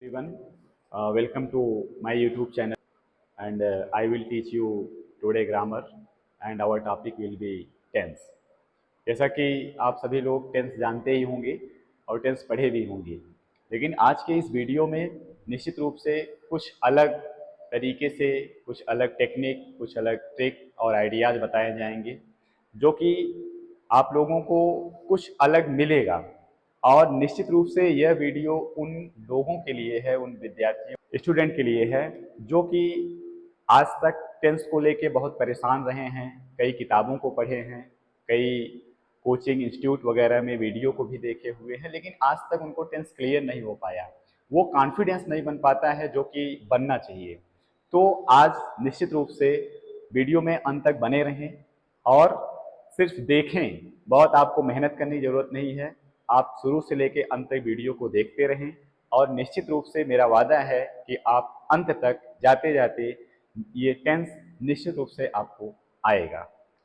everyone, welcome to my YouTube channel and I will teach you today grammar and our topic will be tense. जैसा कि आप सभी लोग tense जानते ही होंगे और टेंस पढ़े भी होंगे, लेकिन आज के इस वीडियो में निश्चित रूप से कुछ अलग तरीके से कुछ अलग टेक्निक, कुछ अलग ट्रिक और आइडियाज़ बताए जाएंगे जो कि आप लोगों को कुछ अलग मिलेगा। और निश्चित रूप से यह वीडियो उन लोगों के लिए है, उन विद्यार्थियों स्टूडेंट के लिए है जो कि आज तक टेंस को लेके बहुत परेशान रहे हैं, कई किताबों को पढ़े हैं, कई कोचिंग इंस्टीट्यूट वगैरह में वीडियो को भी देखे हुए हैं, लेकिन आज तक उनको टेंस क्लियर नहीं हो पाया, वो कॉन्फिडेंस नहीं बन पाता है जो कि बनना चाहिए। तो आज निश्चित रूप से वीडियो में अंत तक बने रहें और सिर्फ देखें, बहुत आपको मेहनत करने की ज़रूरत नहीं है। आप शुरू से लेकर अंत तक वीडियो को देखते रहें और निश्चित रूप से मेरा वादा है कि आप अंत तक जाते जाते ये टेंस निश्चित रूप से आपको आएगा।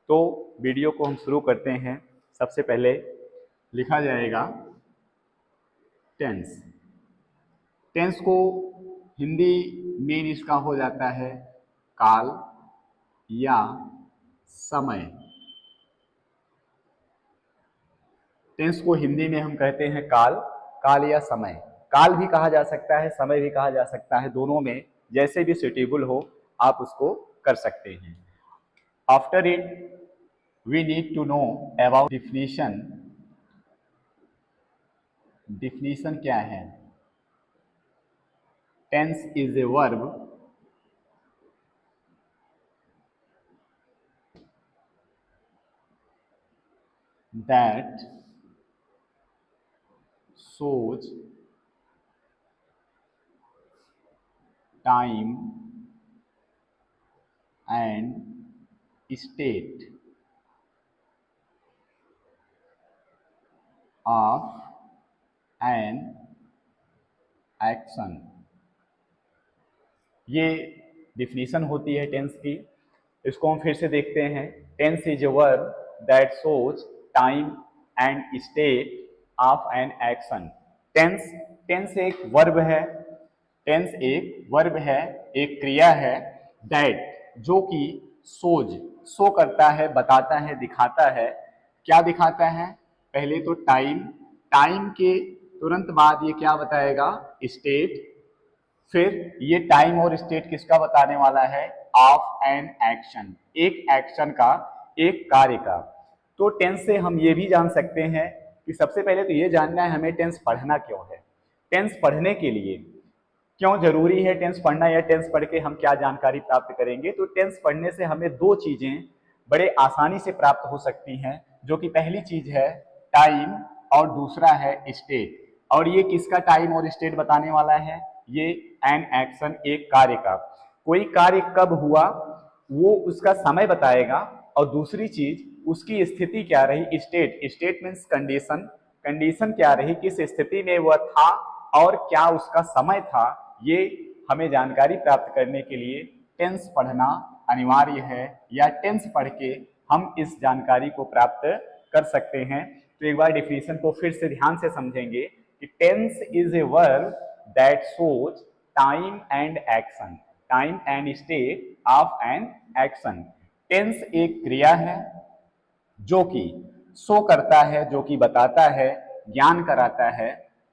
तो वीडियो को हम शुरू करते हैं। सबसे पहले लिखा जाएगा टेंस। टेंस को हिंदी मेन इसका हो जाता है काल या समय। टेंस को हिंदी में हम कहते हैं काल, काल या समय। काल भी कहा जा सकता है, समय भी कहा जा सकता है, दोनों में जैसे भी सुटेबल हो आप उसको कर सकते हैं। After it we need to know about definition. Definition क्या है? Tense is a verb that shows time and state of an action। ये डिफिनीशन होती है टेंस की। इसको हम फिर से देखते हैं। Tense is a verb that shows time and state of an action. Tense एक वर्ब है, टेंस एक वर्ब है, एक क्रिया है दैट जो कि शो करता है, बताता है, दिखाता है। क्या दिखाता है? पहले तो टाइम के तुरंत बाद ये क्या बताएगा? स्टेट। फिर ये टाइम और स्टेट किसका बताने वाला है? ऑफ एन एक्शन, एक एक्शन का, एक कार्य का। तो टेंस से हम ये भी जान सकते हैं कि सबसे पहले तो ये जानना है हमें टेंस पढ़ना क्यों है। टेंस पढ़ने के लिए क्यों जरूरी है टेंस पढ़ना, या टेंस पढ़ के हम क्या जानकारी प्राप्त करेंगे? तो टेंस पढ़ने से हमें दो चीजें बड़े आसानी से प्राप्त हो सकती हैं, जो कि पहली चीज है टाइम और दूसरा है स्टेट। और ये किसका टाइम और स्टेट बताने वाला है? ये एन एक्शन, एक कार्य का। कोई कार्य कब हुआ वो उसका समय बताएगा, और दूसरी चीज उसकी स्थिति क्या रही, स्टेट मीन्स कंडीशन। कंडीशन क्या रही, किस स्थिति में वह था और क्या उसका समय था, ये हमें जानकारी प्राप्त करने के लिए टेंस पढ़ना अनिवार्य है, या टेंस पढ़ के हम इस जानकारी को प्राप्त कर सकते हैं। तो एक बार डिफिनीशन को फिर से ध्यान से समझेंगे कि tense is a verb that shows time and action, time and state of an action. Tense एक क्रिया है जो कि शो करता है, जो कि बताता है, ज्ञान कराता है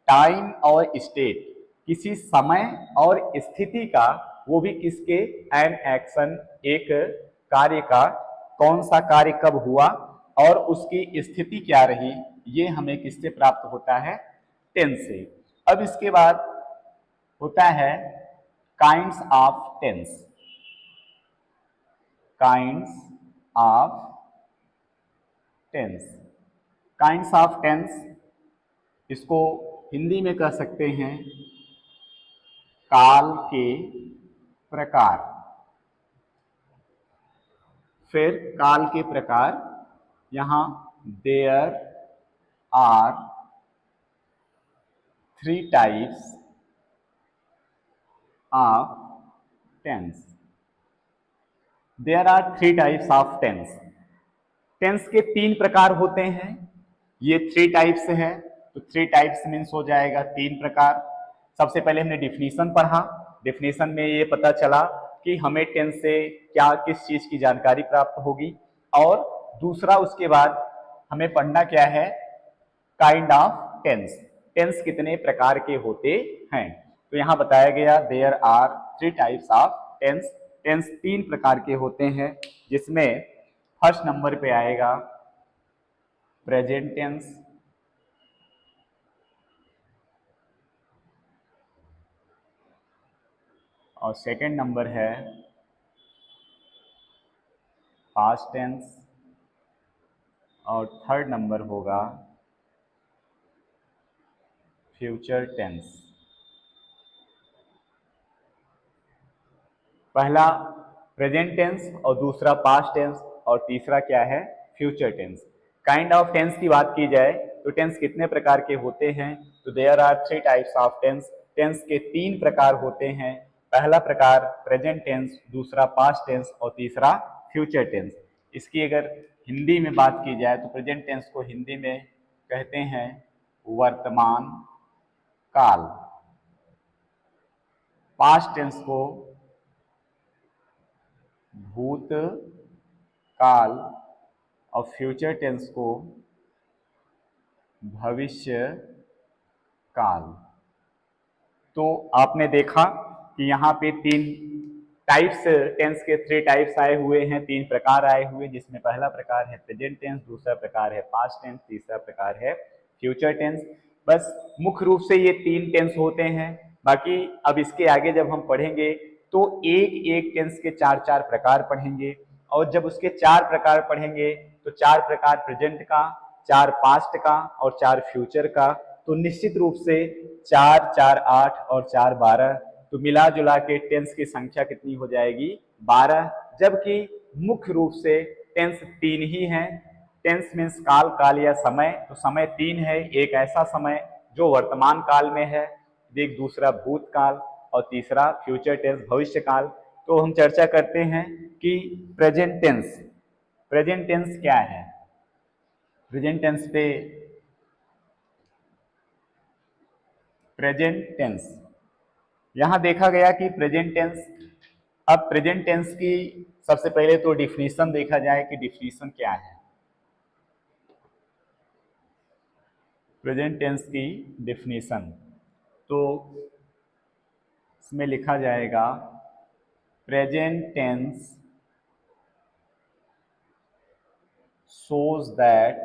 टाइम और स्टेट, किसी समय और स्थिति का, वो भी किसके? एन एक्शन, एक कार्य का। कौन सा कार्य कब हुआ और उसकी स्थिति क्या रही, ये हमें किससे प्राप्त होता है? टेंस से। अब इसके बाद होता है kinds of tense. Kinds of tense. Kinds of tense, इसको हिंदी में कह सकते हैं काल के प्रकार। फिर काल के प्रकार, यहां there are 3 types of tense. There are 3 types of tense. Tense के 3 प्रकार होते हैं। ये 3 टाइप्स है, तो 3 टाइप्स मीन्स हो जाएगा 3 प्रकार। सबसे पहले हमने डिफिनीशन पढ़ा। डिफिनीशन में ये पता चला कि हमें टेंस से क्या किस चीज की जानकारी प्राप्त होगी, और दूसरा उसके बाद हमें पढ़ना क्या है, काइंड ऑफ टेंस, टेंस कितने प्रकार के होते हैं। तो यहाँ बताया गया there are 3 types of tense, tense 3 प्रकार के होते हैं, जिसमें फर्स्ट नंबर पे आएगा प्रेजेंट टेंस, और सेकंड नंबर है पास्ट टेंस, और थर्ड नंबर होगा फ्यूचर टेंस। पहला प्रेजेंट टेंस और दूसरा पास्ट टेंस और तीसरा क्या है, future tense. Kind of tense की बात की जाए तो टेंस कितने प्रकार के होते हैं, तो there are 3 types of tense, tense के 3 प्रकार होते हैं। पहला प्रकार प्रेजेंट टेंस, दूसरा पास्ट टेंस और तीसरा फ्यूचर टेंस। इसकी अगर हिंदी में बात की जाए तो प्रेजेंट टेंस को हिंदी में कहते हैं वर्तमान काल, पास्ट टेंस को भूत काल और फ्यूचर टेंस को भविष्य काल। तो आपने देखा कि यहाँ पे 3 टाइप्स, टेंस के 3 टाइप्स आए हुए हैं, 3 प्रकार आए हुए, जिसमें पहला प्रकार है प्रेजेंट टेंस, दूसरा प्रकार है पास्ट टेंस, तीसरा प्रकार है फ्यूचर टेंस। बस मुख्य रूप से ये 3 टेंस होते हैं। बाकी अब इसके आगे जब हम पढ़ेंगे तो एक एक टेंस के 4-4 प्रकार पढ़ेंगे, और जब उसके 4 प्रकार पढ़ेंगे तो 4 प्रकार प्रेजेंट का, 4 पास्ट का और 4 फ्यूचर का, तो निश्चित रूप से 4, 4, 8 और 4, 12, तो मिला जुला के टेंस की संख्या कितनी हो जाएगी, 12। जबकि मुख्य रूप से टेंस 3 ही हैं। टेंस मीन्स काल, काल या समय, तो समय 3 है। एक ऐसा समय जो वर्तमान काल में है, एक दूसरा भूतकाल और तीसरा फ्यूचर टेंस भविष्य काल। तो हम चर्चा करते हैं कि प्रेजेंट टेंस, प्रेजेंट टेंस क्या है। प्रेजेंट टेंस पे प्रेजेंट टेंस यहां देखा गया कि प्रेजेंट टेंस, अब प्रेजेंट टेंस की सबसे पहले तो डिफिनीशन देखा जाए कि डिफिनीशन क्या है। प्रेजेंट टेंस की डिफिनीशन तो इसमें लिखा जाएगा present tense shows that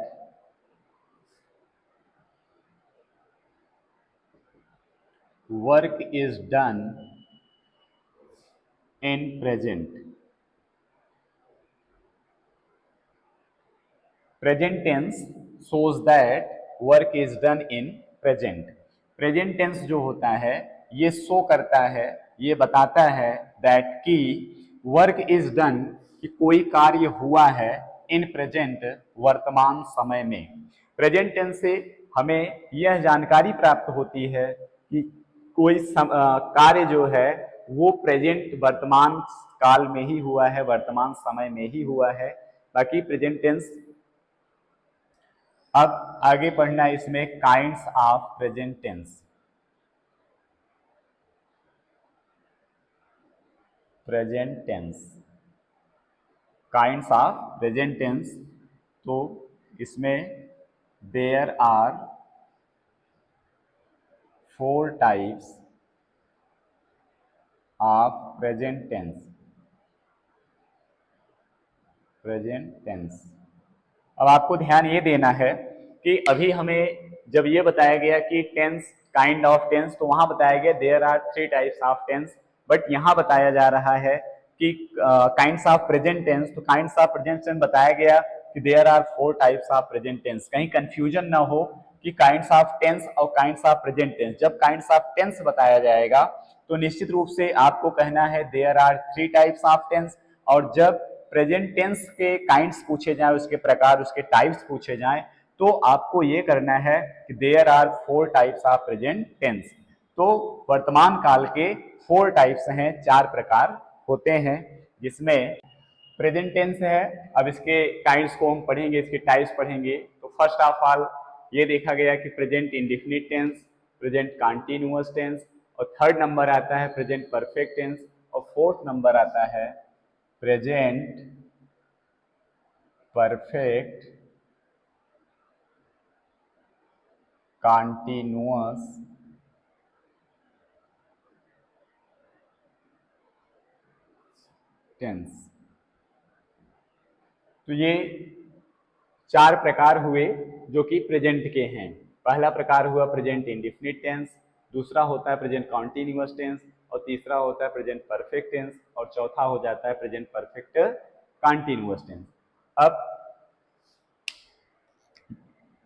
work is done in present. Present tense shows that work is done in present. Present tense जो होता है ये शो करता है, ये बताता है that कि work is done, कि कोई कार्य हुआ है इन प्रेजेंट, वर्तमान समय में। प्रेजेंट टेंस से हमें यह जानकारी प्राप्त होती है कि कोई कार्य जो है वो प्रेजेंट वर्तमान काल में ही हुआ है, वर्तमान समय में ही हुआ है। बाकी प्रेजेंट टेंस, अब आगे पढ़ना इसमें kinds of present tense. Present tense, kinds of present tense, तो इसमें there are 4 types of present tense. Present tense, अब आपको ध्यान ये देना है कि अभी हमें जब ये बताया गया कि टेंस, काइंड ऑफ टेंस, तो वहां बताया गया there are 3 types of tense, but यहां बताया जा रहा है कि काइंड्स ऑफ प्रेजेंट टेंस। तो काइंड्स ऑफ प्रेजेंट टेंस बताया गया कि there are 4 types of present tense. कहीं कंफ्यूजन ना हो कि काइंड्स ऑफ टेंस और काइंड्स ऑफ प्रेजेंट टेंस। जब काइंड्स ऑफ टेंस बताया जाएगा तो निश्चित रूप से आपको कहना है there are 3 types of tense, और जब प्रेजेंट टेंस के काइंड्स पूछे जाए, उसके प्रकार, उसके टाइप्स पूछे जाएं, तो आपको ये करना है कि there are 4 types of present tense. तो वर्तमान काल के 4 टाइप्स हैं, 4 प्रकार होते हैं, जिसमें प्रेजेंट टेंस है। अब इसके काइंड्स को हम पढ़ेंगे, इसके टाइप्स पढ़ेंगे। तो फर्स्ट ऑफ ऑल ये देखा गया कि present indefinite tense, present continuous tense, और थर्ड नंबर आता है प्रेजेंट परफेक्ट टेंस, और फोर्थ नंबर आता है प्रेजेंट परफेक्ट कॉन्टिन्यूअस टेंस। तो ये चार प्रकार हुए जो कि प्रेजेंट के हैं। पहला प्रकार हुआ प्रेजेंट इंडिफिनिट टेंस, दूसरा होता है प्रेजेंट कॉन्टिन्यूअस टेंस, और तीसरा होता है प्रेजेंट परफेक्ट टेंस, और चौथा हो जाता है प्रेजेंट परफेक्ट कॉन्टिन्यूअस टेंस। अब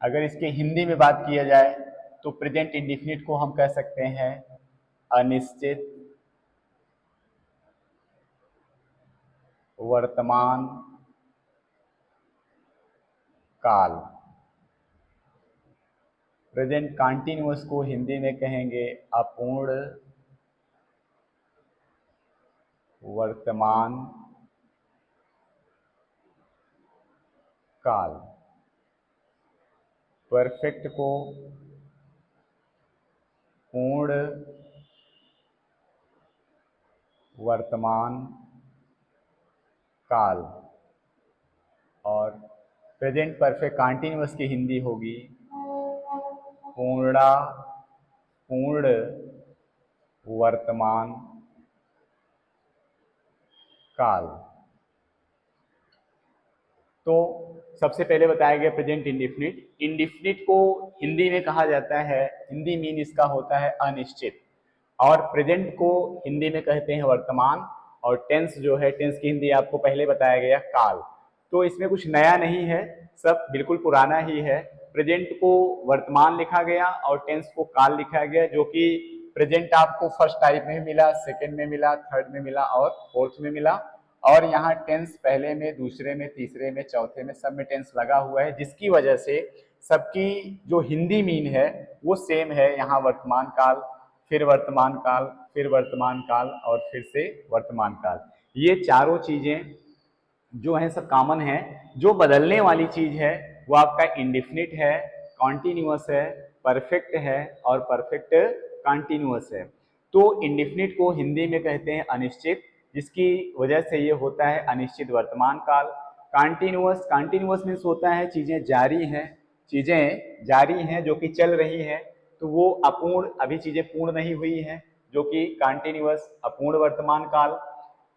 अगर इसके हिंदी में बात किया जाए तो प्रेजेंट इंडिफिनिट को हम कह सकते हैं अनिश्चित वर्तमान काल। प्रेजेंट कॉन्टिन्यूअस को हिंदी में कहेंगे अपूर्ण वर्तमान काल। परफेक्ट को पूर्ण वर्तमान काल, और प्रेजेंट परफेक्ट कॉन्टिन्यूअस की हिंदी होगी पूर्ण वर्तमान काल। तो सबसे पहले बताया गया प्रेजेंट इंडिफिनिट। इंडिफिनिट को हिंदी में कहा जाता है, हिंदी मीन इसका होता है अनिश्चित, और प्रेजेंट को हिंदी में कहते हैं वर्तमान, और टेंस जो है, टेंस की हिंदी आपको पहले बताया गया काल। तो इसमें कुछ नया नहीं है, सब बिल्कुल पुराना ही है। प्रेजेंट को वर्तमान लिखा गया और टेंस को काल लिखा गया, जो कि प्रेजेंट आपको फर्स्ट टाइप में मिला, सेकंड में मिला, थर्ड में मिला और फोर्थ में मिला, और यहाँ टेंस पहले में, दूसरे में, तीसरे में, चौथे में, सब में टेंस लगा हुआ है, जिसकी वजह से सबकी जो हिंदी मीन है वो सेम है। यहाँ वर्तमान काल, फिर वर्तमान काल, फिर वर्तमान काल, और फिर से वर्तमान काल। ये चारों चीजें जो हैं सब कॉमन है। जो बदलने वाली चीज है वो आपका इंडिफिनिट है, कॉन्टिन्यूअस है, परफेक्ट है और परफेक्ट कॉन्टिन्यूअस है। तो इंडिफिनिट को हिंदी में कहते हैं अनिश्चित, जिसकी वजह से ये होता है अनिश्चित वर्तमान काल। कॉन्टिन्यूअस, कॉन्टिन्यूअस मीन्स होता है चीजें जारी हैं, चीजें जारी हैं जो कि चल रही हैं, तो वो अपूर्ण, अभी चीजें पूर्ण नहीं हुई हैं, जो कि कॉन्टिन्यूअस अपूर्ण वर्तमान काल।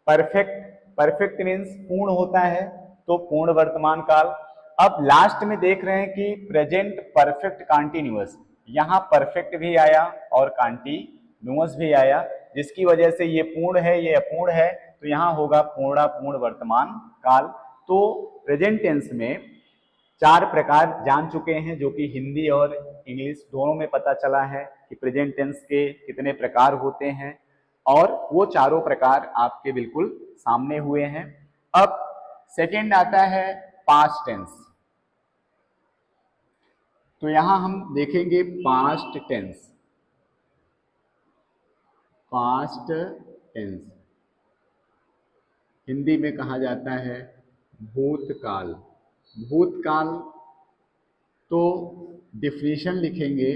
परफेक्ट, परफेक्ट मीन्स पूर्ण होता है, तो पूर्ण वर्तमान काल। अब लास्ट में देख रहे हैं कि प्रेजेंट परफेक्ट कॉन्टिन्यूअस, यहाँ परफेक्ट भी आया और कॉन्टिन्यूअस भी आया, जिसकी वजह से ये पूर्ण है, ये अपूर्ण है, तो यहाँ होगा पूर्ण वर्तमान काल। तो प्रेजेंट टेंस में चार प्रकार जान चुके हैं, जो कि हिंदी और इंग्लिश दोनों में पता चला है कि प्रेजेंट टेंस के कितने प्रकार होते हैं, और वो चारों प्रकार आपके बिल्कुल सामने हुए हैं। अब सेकंड आता है पास्ट टेंस। तो यहां हम देखेंगे past tense. Past tense Hindi में कहा जाता है भूतकाल। भूतकाल, तो डिफिनीशन लिखेंगे,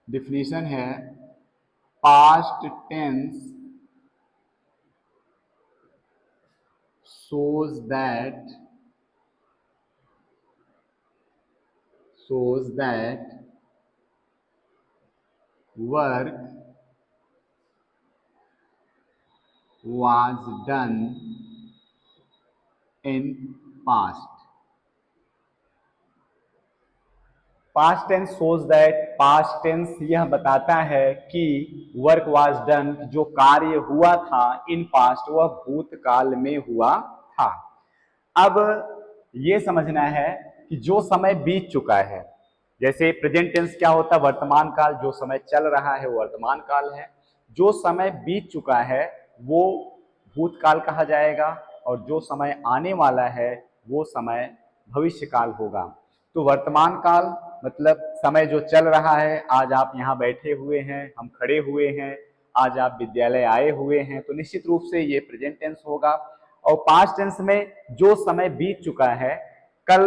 डिफिनीशन है past tense shows that work was done in past। Past tense shows that, past tense यह बताता है कि वर्क वाज डन, जो कार्य हुआ था, इन पास्ट, वह भूतकाल में हुआ था। अब ये समझना है कि जो समय बीत चुका है, जैसे प्रेजेंट टेंस क्या होता है, वर्तमान काल, जो समय चल रहा है वो वर्तमान काल है, जो समय बीत चुका है वो भूतकाल कहा जाएगा, और जो समय आने वाला है वो समय भविष्य काल होगा। तो वर्तमान काल मतलब समय जो चल रहा है, आज आप यहाँ बैठे हुए हैं, हम खड़े हुए हैं, आज आप विद्यालय आए हुए हैं, तो निश्चित रूप से ये प्रेजेंट टेंस होगा। और पास्ट टेंस में जो समय बीत चुका है, कल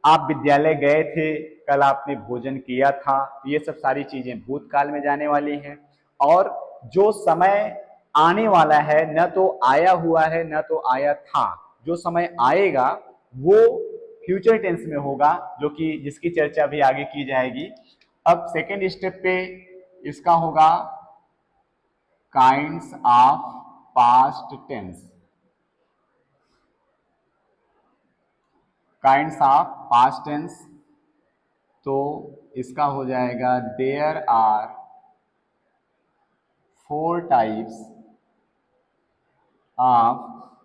आप विद्यालय गए थे, कल आपने भोजन किया था, ये सब सारी चीजें भूतकाल में जाने वाली हैं। और जो समय आने वाला है, न तो आया हुआ है न तो आया था, जो समय आएगा वो फ्यूचर टेंस में होगा, जो कि जिसकी चर्चा भी आगे की जाएगी। अब सेकेंड स्टेप पे इसका होगा kinds of past tense. Kinds of past tense, तो इसका हो जाएगा there are 4 types of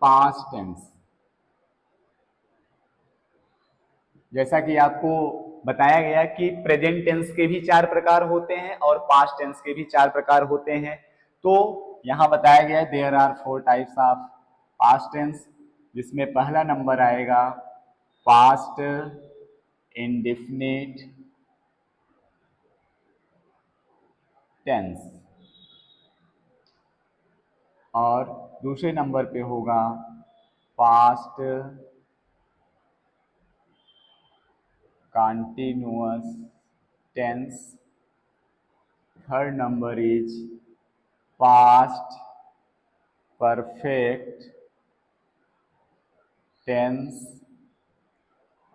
past tense. जैसा कि आपको बताया गया कि प्रेजेंट टेंस के भी 4 प्रकार होते हैं और पास्ट टेंस के भी 4 प्रकार होते हैं। तो यहां बताया गया है there are 4 types of past tense, जिसमें पहला नंबर आएगा पास्ट इंडेफिनिट टेंस, और दूसरे नंबर पे होगा past continuous tense, third number is past perfect tense,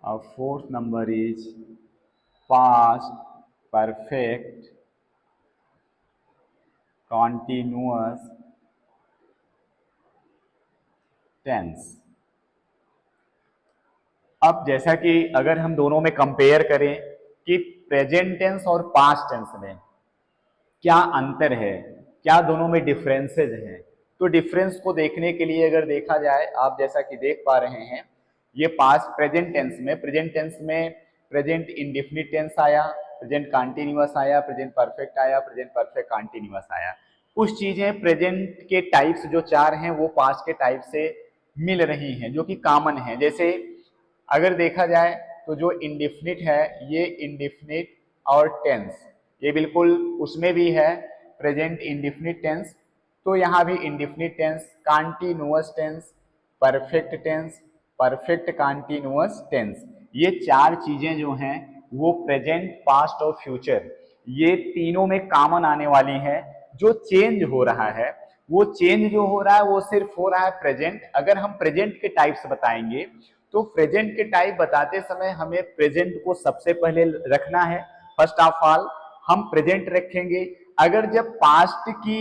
और fourth number is past perfect continuous tense. अब जैसा कि अगर हम दोनों में कंपेयर करें कि प्रेजेंट टेंस और पास्ट टेंस में क्या अंतर है, क्या दोनों में डिफरेंसेस हैं, तो डिफरेंस को देखने के लिए अगर देखा जाए, आप जैसा कि देख पा रहे हैं, ये पास्ट प्रेजेंट टेंस में प्रेजेंट इंडेफिनिट टेंस आया, प्रेजेंट कंटिन्यूअस आया, प्रेजेंट परफेक्ट आया, प्रेजेंट परफेक्ट कंटिन्यूअस आया। कुछ चीजें प्रेजेंट के टाइप्स जो 4 हैं वो पास्ट के टाइप से मिल रही हैं, जो कि कॉमन है। जैसे अगर देखा जाए तो जो इंडेफिनिट है, ये इंडेफिनिट और टेंस ये बिल्कुल उसमें भी है प्रेजेंट इंडेफिनिट टेंस, तो यहाँ भी indefinite tense, continuous tense, perfect tense, perfect continuous tense, ये 4 चीजें जो हैं वो प्रेजेंट, पास्ट और फ्यूचर, ये तीनों में कॉमन आने वाली हैं। जो चेंज हो रहा है, वो चेंज जो हो रहा है वो सिर्फ हो रहा है प्रेजेंट। अगर हम प्रेजेंट के टाइप्स बताएंगे तो प्रेजेंट के टाइप बताते समय हमें प्रेजेंट को सबसे पहले रखना है। फर्स्ट ऑफ ऑल हम प्रेजेंट रखेंगे। अगर जब पास्ट की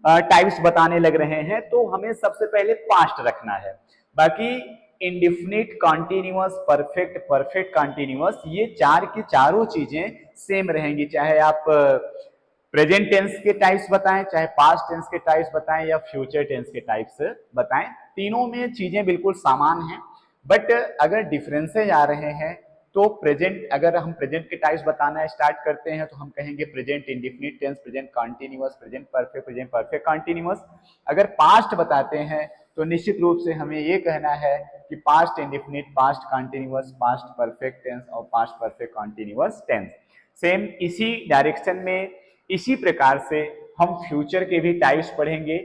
टाइप्स बताने लग रहे हैं तो हमें सबसे पहले पास्ट रखना है। बाकी indefinite, continuous, perfect, perfect continuous, ये 4 की चारों चीजें सेम रहेंगी, चाहे आप प्रेजेंट टेंस के टाइप्स बताएं, चाहे पास्ट टेंस के टाइप्स बताएं या फ्यूचर टेंस के टाइप्स बताएं, तीनों में चीजें बिल्कुल समान हैं। बट अगर डिफरेंसेज आ रहे हैं तो प्रेजेंट, अगर हम प्रेजेंट के टाइप्स बताना स्टार्ट करते हैं तो हम कहेंगे present indefinite tense, present continuous, present perfect, present perfect continuous. अगर पास्ट बताते हैं तो निश्चित रूप से हमें ये कहना है कि past indefinite, past continuous, past perfect tense और past perfect continuous tense. Same इसी डायरेक्शन में, इसी प्रकार से हम फ्यूचर के भी टाइप्स पढ़ेंगे।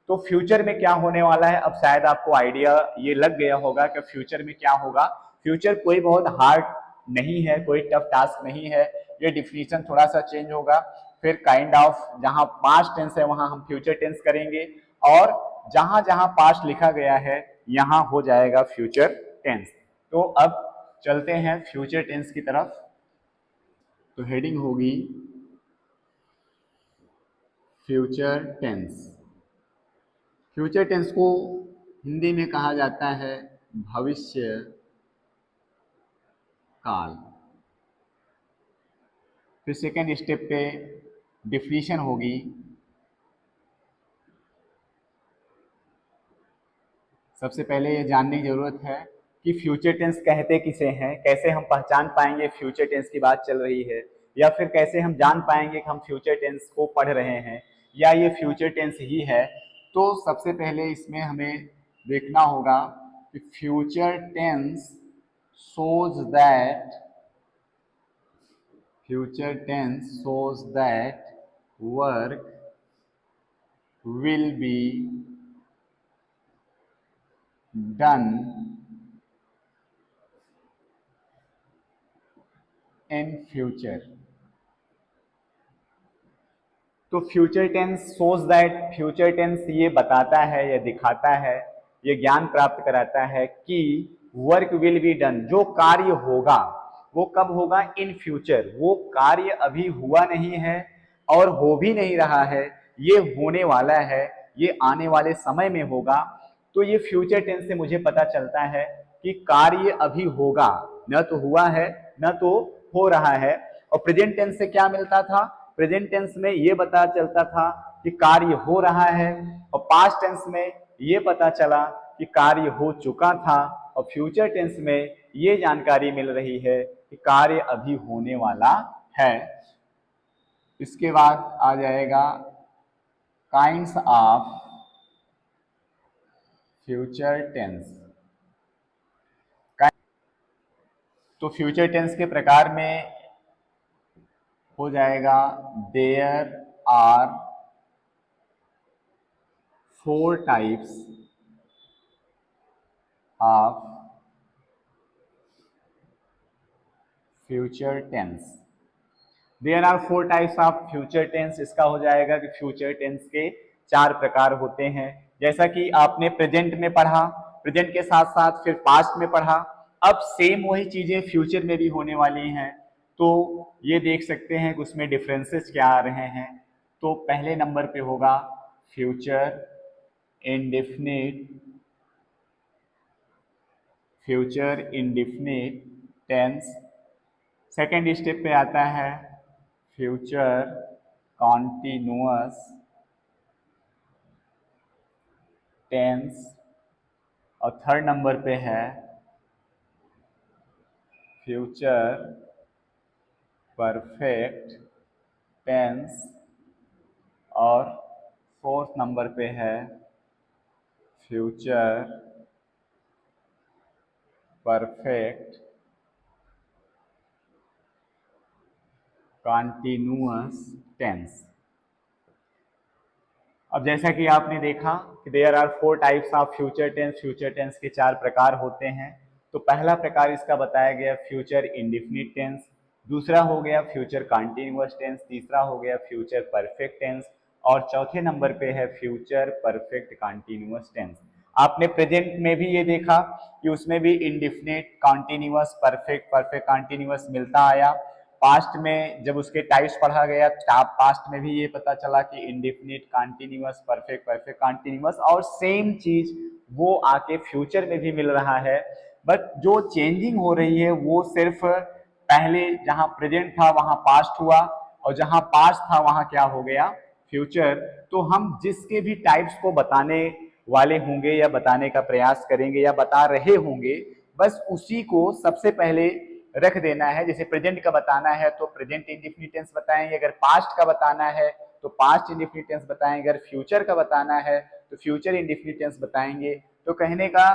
तो फ्यूचर में क्या होने वाला है, अब शायद आपको आइडिया ये लग गया होगा कि फ्यूचर में क्या होगा। फ्यूचर कोई बहुत हार्ड नहीं है, कोई टफ टास्क नहीं है, ये डिफिनीशन थोड़ा सा चेंज होगा। फिर काइंड ऑफ जहां पास्ट टेंस है वहां हम फ्यूचर टेंस करेंगे, और जहां जहां पास्ट लिखा गया है यहां हो जाएगा फ्यूचर टेंस। तो अब चलते हैं फ्यूचर टेंस की तरफ। तो हेडिंग होगी फ्यूचर टेंस। फ्यूचर टेंस को हिंदी में कहा जाता है भविष्य काल। फिर सेकेंड स्टेप पे डिफिनीशन होगी। सबसे पहले ये जानने की जरूरत है कि फ्यूचर टेंस कहते किसे हैं, कैसे हम पहचान पाएंगे फ्यूचर टेंस की बात चल रही है, या फिर कैसे हम जान पाएंगे कि हम फ्यूचर टेंस को पढ़ रहे हैं या ये फ्यूचर टेंस ही है। तो सबसे पहले इसमें हमें देखना होगा कि future tense shows that future tense shows that work will be done in future. तो future tense shows that, future tense ये बताता है या दिखाता है, ये ज्ञान प्राप्त कराता है कि वर्क विल बी डन, जो कार्य होगा वो कब होगा, इन फ्यूचर। वो कार्य अभी हुआ नहीं है और हो भी नहीं रहा है, ये होने वाला है, ये आने वाले समय में होगा। तो ये फ्यूचर टेंस से मुझे पता चलता है कि कार्य अभी होगा, न तो हुआ है न तो हो रहा है। और प्रेजेंट टेंस से क्या मिलता था, प्रेजेंट टेंस में ये पता चलता था कि कार्य हो रहा है, और पास्ट टेंस में ये पता चला कि कार्य हो चुका था, और फ्यूचर टेंस में ये जानकारी मिल रही है कि कार्य अभी होने वाला है। इसके बाद आ जाएगा काइंड्स ऑफ फ्यूचर टेंस। तो फ्यूचर टेंस के प्रकार में हो जाएगा there are 4 types of future tense. There are 4 types of future tense. इसका हो जाएगा कि फ्यूचर टेंस के 4 प्रकार होते हैं। जैसा कि आपने प्रेजेंट में पढ़ा, प्रेजेंट के साथ साथ फिर पास्ट में पढ़ा, अब सेम वही चीजें फ्यूचर में भी होने वाली हैं। तो ये देख सकते हैं कि उसमें डिफरेंसेस क्या आ रहे हैं। तो पहले नंबर पे होगा future indefinite, future indefinite tense. Second step पे आता है फ्यूचर कॉन्टिन्यूअस टेंस, और थर्ड नंबर पे है फ्यूचर परफेक्ट टेंस, और फोर्थ नंबर पे है फ्यूचर परफेक्ट कॉन्टिन्यूअस टेंस। अब जैसा कि आपने देखा कि there are 4 types of future tense, future tense के 4 प्रकार होते हैं। तो पहला प्रकार इसका बताया गया फ्यूचर इंडेफिनिट टेंस, दूसरा हो गया फ्यूचर कंटीन्यूअस टेंस, तीसरा हो गया फ्यूचर परफेक्ट टेंस, और चौथे नंबर पे है फ्यूचर परफेक्ट कंटीन्यूअस टेंस। आपने प्रेजेंट में भी ये देखा कि उसमें भी indefinite, continuous, perfect, perfect continuous मिलता आया। पास्ट में जब उसके टाइप्स पढ़ा गया, पास्ट में भी ये पता चला कि indefinite, continuous, perfect, perfect continuous, और सेम चीज वो आके फ्यूचर में भी मिल रहा है। बट जो चेंजिंग हो रही है वो सिर्फ पहले जहां प्रेजेंट था वहां पास्ट हुआ, और जहां पास्ट था वहां क्या हो गया, फ्यूचर। तो हम जिसके भी टाइप्स को बताने वाले होंगे या बताने का प्रयास करेंगे या बता रहे होंगे, बस उसी को सबसे पहले रख देना है। जैसे प्रेजेंट का बताना है तो प्रेजेंट इंडेफिनिट टेंस बताएंगे, अगर पास्ट का बताना है तो पास्ट इंडेफिनिट टेंस बताएंगे, अगर फ्यूचर का बताना है तो फ्यूचर इंडेफिनिट टेंस बताएंगे। तो कहने का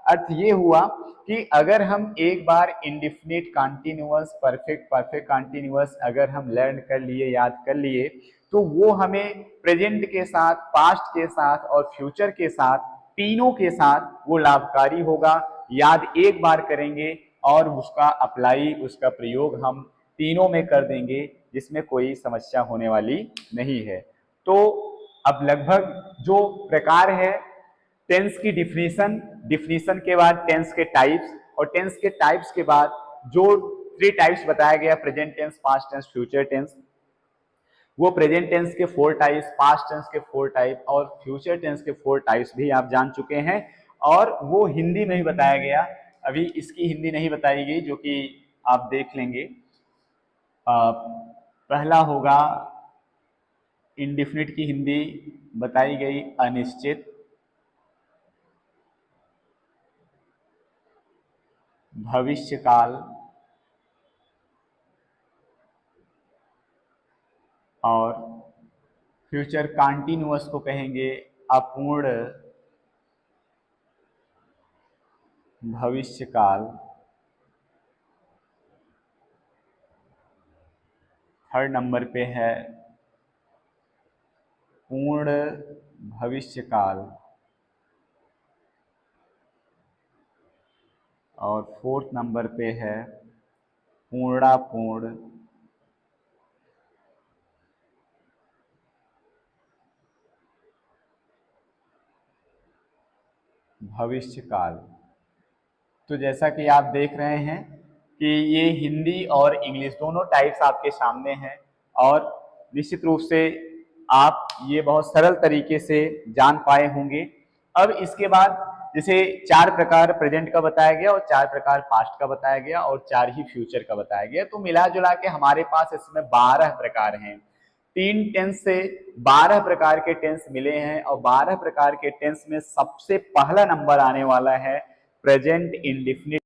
अर्थ ये हुआ कि अगर हम एक बार indefinite, continuous, perfect, perfect continuous अगर हम लर्न कर लिए, याद कर लिए, तो वो हमें प्रेजेंट के साथ, पास्ट के साथ और फ्यूचर के साथ, तीनों के साथ वो लाभकारी होगा। याद एक बार करेंगे और उसका अप्लाई, उसका प्रयोग हम तीनों में कर देंगे, जिसमें कोई समस्या होने वाली नहीं है। तो अब लगभग जो प्रकार है टेंस की डिफिनीशन, डिफिनीशन के बाद टेंस के टाइप्स, और टेंस के टाइप्स के बाद जो 3 टाइप्स बताया गया, present tense, past tense, future tense, वो प्रेजेंट टेंस के 4 टाइप्स, पास्ट टेंस के 4 टाइप और फ्यूचर टेंस के 4 टाइप्स भी आप जान चुके हैं। और वो हिंदी में ही बताया गया, अभी इसकी हिंदी नहीं बताई गई, जो कि आप देख लेंगे। पहला होगा इंडेफिनिट की हिंदी बताई गई अनिश्चित, भविष्यकाल, और फ्यूचर कंटीन्यूअस को कहेंगे अपूर्ण भविष्यकाल। थर्ड नंबर पे है पूर्ण भविष्यकाल, और फोर्थ नंबर पे है पूर्णापूर्ण, भविष्य काल। तो जैसा कि आप देख रहे हैं कि ये हिंदी और इंग्लिश दोनों टाइप्स आपके सामने हैं और निश्चित रूप से आप ये बहुत सरल तरीके से जान पाए होंगे। अब इसके बाद जैसे 4 प्रकार प्रेजेंट का बताया गया और 4 प्रकार पास्ट का बताया गया और 4 ही फ्यूचर का बताया गया, तो मिला जुला के हमारे पास इसमें 12 प्रकार हैं। 3 टेंस से 12 प्रकार के टेंस मिले हैं और 12 प्रकार के टेंस में सबसे पहला नंबर आने वाला है प्रेजेंट इंडेफिनिट